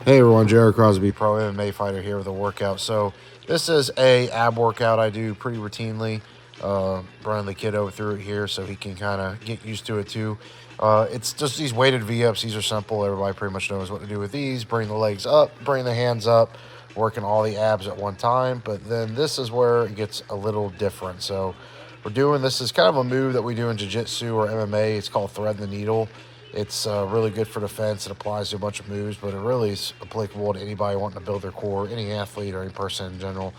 Hey everyone, Jared Crosby, pro MMA fighter here with a workout. So this is a ab workout I do pretty routinely. Running the kiddo through it here so he can kind of get used to it too. It's just these weighted V-ups. These are simple. Everybody pretty much knows what to do with these. Bring the legs up, bring the hands up, working all the abs at one time. But then this is where it gets a little different. So we're doing this is kind of a move that we do in jiu-jitsu or MMA. It's called thread the needle. It's really good for defense. It applies to a bunch of moves, but it really is applicable to anybody wanting to build their core, any athlete or any person in general.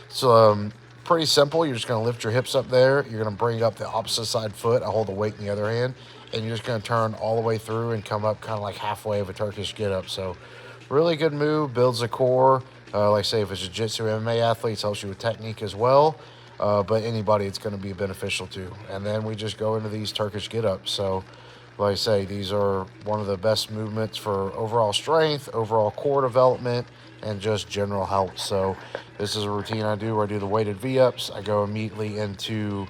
So pretty simple. You're just going to lift your hips up there. You're going to bring up the opposite side foot. I hold the weight in the other hand, and you're just going to turn all the way through and come up kind of like halfway of a Turkish get up. So really good move, builds the core. Like I say, if it's jiu-jitsu MMA athletes, helps you with technique as well. But anybody, it's going to be beneficial too. And then we just go into these Turkish get ups. So like I say, these are one of the best movements for overall strength, overall core development, and just general health. So this is a routine I do where I do the weighted V-ups. I go immediately into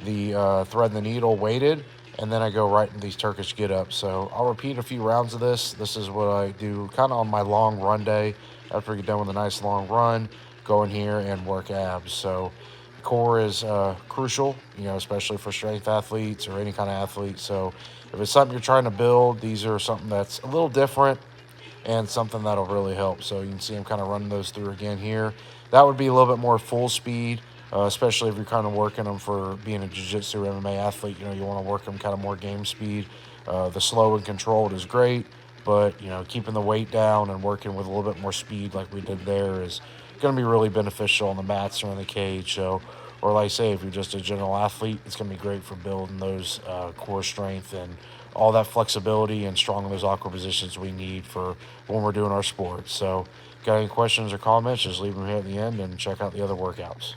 the thread the needle weighted, and then I go right into these Turkish get-ups. So I'll repeat a few rounds of this. This is what I do kind of on my long run day. After I get done with a nice long run, go in here and work abs. So core is crucial, especially for strength athletes or any kind of athlete. So if it's something you're trying to build, these are something that's a little different and something that'll really help. So you can see I'm kind of running those through again here. That would be a little bit more full speed, especially if you're kind of working them for being a jiu-jitsu or MMA athlete. You want to work them kind of more game speed. The slow and controlled is great, but keeping the weight down and working with a little bit more speed like we did there is going to be really beneficial on the mats or in the cage. So, or like I say, if you're just a general athlete, it's going to be great for building those core strength and all that flexibility and strong in those awkward positions we need for when we're doing our sports. So, got any questions or comments, just leave them here at the end and check out the other workouts.